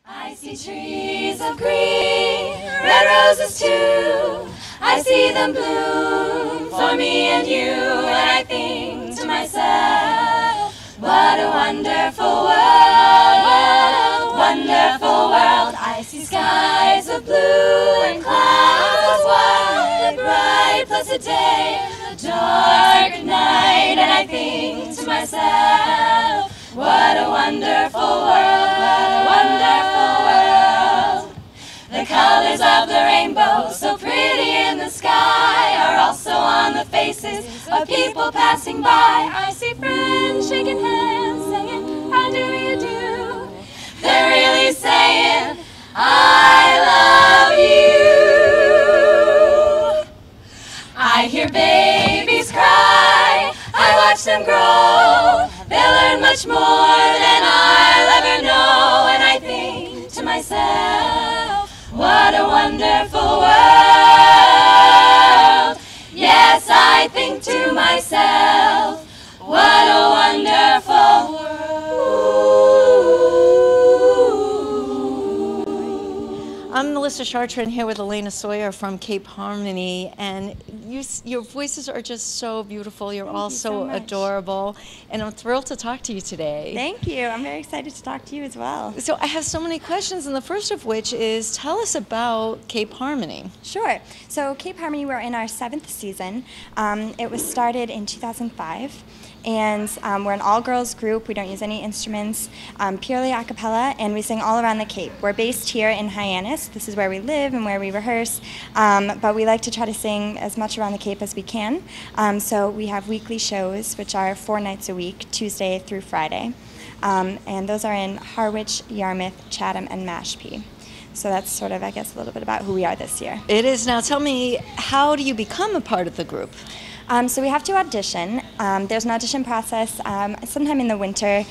I see trees of green, red roses too. I see them bloom for me and you, and I think to myself, what a wonderful world, wonderful world. I see skies of blue and clouds of white, a bright, blessed day, a dark night, and I think to myself, what a wonderful world, what a wonderful world. The colors of the rainbow, so pretty in the sky, are also on the faces of people passing by. I see friends shaking hands, saying, how do you do? They're really saying, I love you. I hear babies cry, I watch them grow. They'll learn much more than I'll ever know, and I think to myself, what a wonderful world. Yes, I think to myself, what a wonderful world. I'm Melissa Chartrand here with Elena Sawyer from Cape Harmony, and your voices are just so beautiful. You're all so adorable, and I'm thrilled to talk to you today. Thank you. I'm very excited to talk to you as well. So I have so many questions, and the first of which is, tell us about Cape Harmony. Sure. So Cape Harmony, we're in our 7th season. It was started in 2005. And we're an all-girls group. We don't use any instruments, purely a cappella, and we sing all around the Cape. We're based here in Hyannis. This is where we live and where we rehearse, but we like to try to sing as much around the Cape as we can. So we have weekly shows, which are 4 nights a week, Tuesday through Friday, and those are in Harwich, Yarmouth, Chatham, and Mashpee. So that's sort of, I guess, a little bit about who we are this year. It is. Now tell me, how do you become a part of the group? So we have to audition. There's an audition process sometime in the winter.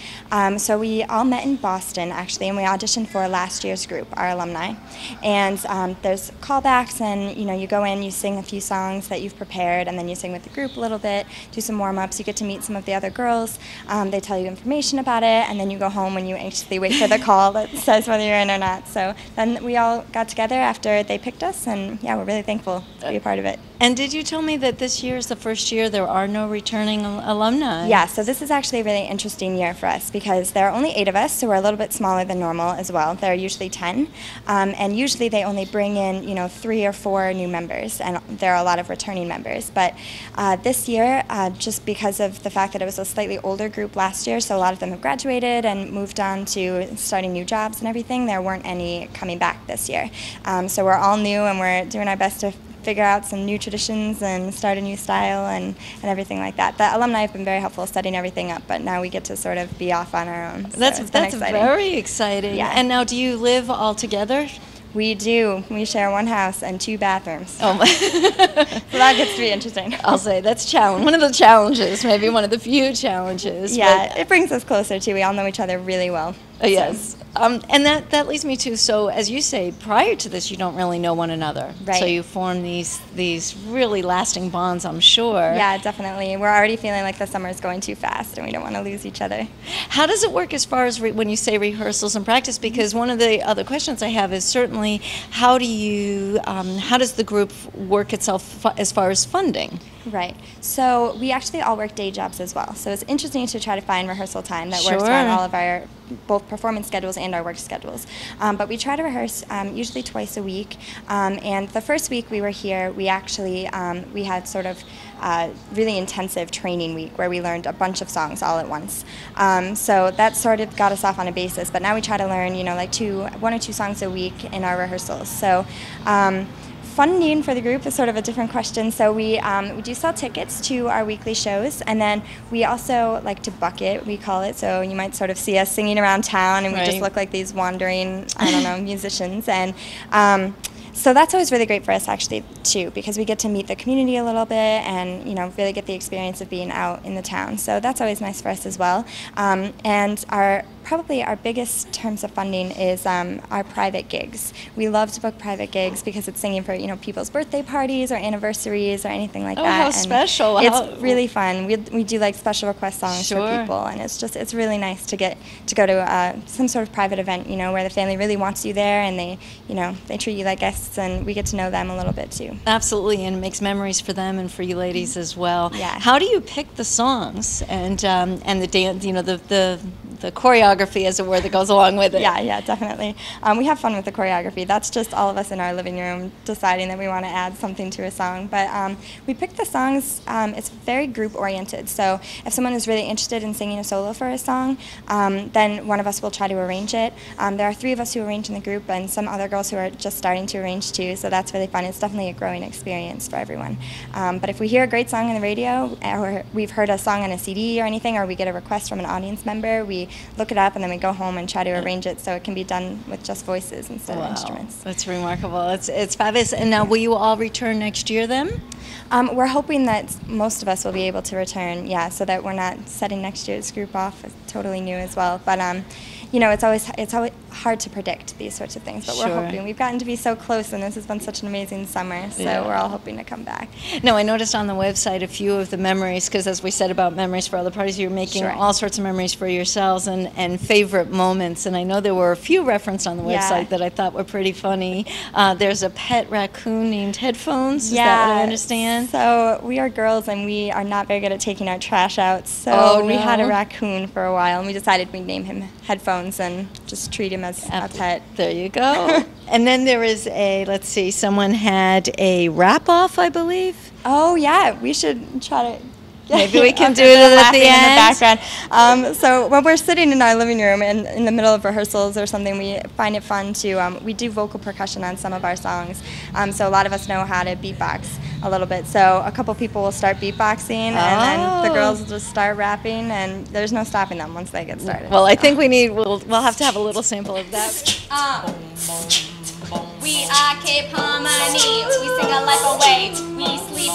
So we all met in Boston, actually, and we auditioned for last year's group, our alumni. And there's callbacks, and you go in, you sing a few songs that you've prepared, and then you sing with the group a little bit, do some warm-ups. You get to meet some of the other girls. They tell you information about it, and then you go home and you anxiously wait for the call that says whether you're in or not. So then we all got together after they picked us, and yeah, we're really thankful to be a part of it. And did you tell me that this year is the first year there are no returning alumni? Yeah, so this is actually a really interesting year for us because there are only 8 of us, so we're a little bit smaller than normal as well. There are usually 10, and usually they only bring in 3 or 4 new members, and there are a lot of returning members. But this year, just because of the fact that it was a slightly older group last year, so a lot of them have graduated and moved on to starting new jobs and everything, there weren't any coming back this year. So we're all new, and we're doing our best to figure out some new traditions and start a new style and everything like that. The alumni have been very helpful setting everything up, but now we get to sort of be off on our own. So that's exciting. very exciting. Yeah. And now, do you live all together? We do. We share 1 house and 2 bathrooms. Oh my. So that gets to be interesting. I'll say that's one of the challenges, maybe one of the few challenges. Yeah, it brings us closer too. We all know each other really well. Yes. And that leads me to, so as you say, prior to this, you don't really know one another. Right. So you form these really lasting bonds, I'm sure. Yeah, definitely. We're already feeling like the summer is going too fast and we don't want to lose each other. How does it work as far as when you say rehearsals and practice? Because one of the other questions I have is certainly, how does the group work itself as far as funding? Right. So we actually all work day jobs as well. So it's interesting to try to find rehearsal time that Sure. works around all of our both performance schedules and our work schedules. But we try to rehearse usually twice a week. And the first week we were here, we actually we had sort of really intensive training week where we learned a bunch of songs all at once. So that sort of got us off on a basis. But now we try to learn, like 1 or 2 songs a week in our rehearsals. So. Funding for the group is sort of a different question. So we do sell tickets to our weekly shows, and then we also like to bucket, we call it. So you might sort of see us singing around town, and we just look like these wandering, musicians. And so that's always really great for us, actually, too, because we get to meet the community a little bit and, really get the experience of being out in the town. So that's always nice for us as well. And our probably our biggest terms of funding is our private gigs. We love to book private gigs because it's singing for people's birthday parties or anniversaries or anything like that. How and special! It's really fun. We do like special request songs Sure. for people, and it's really nice to go to some sort of private event, where the family really wants you there, and they treat you like guests, and we get to know them a little bit too. Absolutely, and it makes memories for them and for you ladies as well. Yeah. How do you pick the songs and the dance? The choreography, as it were, that goes along with it. Yeah, definitely. We have fun with the choreography. That's just all of us in our living room deciding that we want to add something to a song. But we pick the songs. It's very group oriented. So if someone is really interested in singing a solo for a song, then one of us will try to arrange it. There are 3 of us who arrange in the group, and some other girls who are just starting to arrange too. So that's really fun. It's definitely a growing experience for everyone. But if we hear a great song on the radio, or we've heard a song on a CD or anything, or we get a request from an audience member, we look it up and then we go home and try to arrange it so it can be done with just voices instead of instruments. That's remarkable. It's fabulous. And now, will you all return next year then? We're hoping that most of us will be able to return, so that we're not setting next year's group off as totally new as well. But it's always hard to predict these sorts of things. But Sure. we're hoping. We've gotten to be so close, and this has been such an amazing summer. So we're all hoping to come back. No, I noticed on the website a few of the memories, because as we said about memories for other parties, you're making Sure. all sorts of memories for yourselves and favorite moments. And I know there were a few referenced on the website that I thought were pretty funny. There's a pet raccoon named Headphones. Is that what I understand? So we are girls, and we are not very good at taking our trash out. So we had a raccoon for a while, and we decided we'd name him Headphones and just treat him as a pet. There you go. And then there is someone had a wrap-off, I believe. Oh, yeah, we should try to... Maybe we can do Okay, it at laughing the end. in the background. So when we're sitting in our living room and in the middle of rehearsals or something, we find it fun to, we do vocal percussion on some of our songs. So a lot of us know how to beatbox a little bit. So a couple people will start beatboxing, and then the girls will just start rapping, and there's no stopping them once they get started. Well, I think we'll have to have a little sample of that. We are Cape Harmony. We sing our life away. We sleep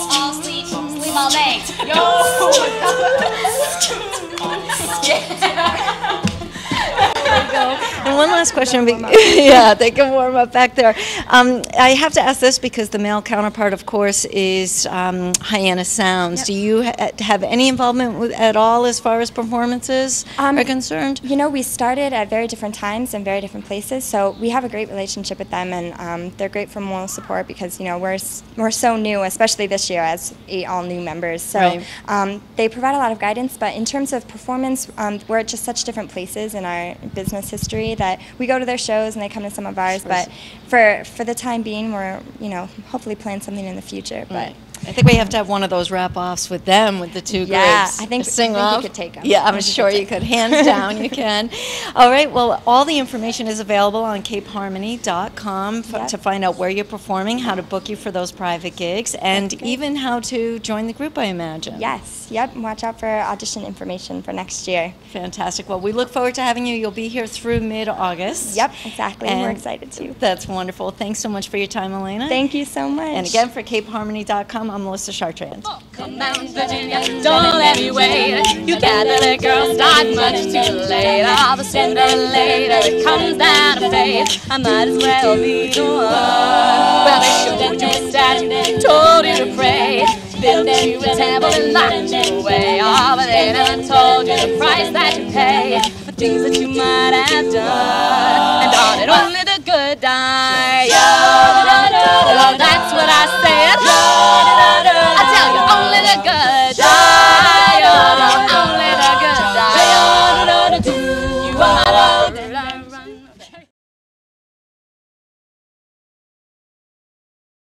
all day. Yo! And one last question. Yeah, they can warm up back there. I have to ask this because the male counterpart, of course, is Hyena Sounds. Yep. Do you have any involvement at all as far as performances are concerned? We started at very different times and very different places, so we have a great relationship with them, and they're great for moral support because we're so new, especially this year as 8 all-new members. So they provide a lot of guidance, but in terms of performance, we're at just such different places in our business history that we go to their shows and they come to some of ours. But for the time being, we're hopefully plan something in the future. But I think we have to have one of those wrap-offs with them, with the 2 groups. Yeah, I think you could take them. Yeah, I'm sure you could. Hands down, you can. All right, well, all the information is available on capeharmony.com to find out where you're performing, how to book you for those private gigs, and even how to join the group, I imagine. Yes, yep. Watch out for audition information for next year. Fantastic. Well, we look forward to having you. You'll be here through mid-August. Yep, exactly. And we're excited too. That's wonderful. Thanks so much for your time, Elena. Thank you so much. And again, for capeharmony.com, I'm Melissa Chartrand. Come down, Virginia, don't let me wait. You Catholic girls start much too late. All the sooner or later it comes down to fate. I might as well be the one. Well, they showed you a statue, told you to pray. Built you a temple and locked you away. Oh, but they done told you the price that you pay for things that you might have done. And on it, only the good die. Well, that's what I said.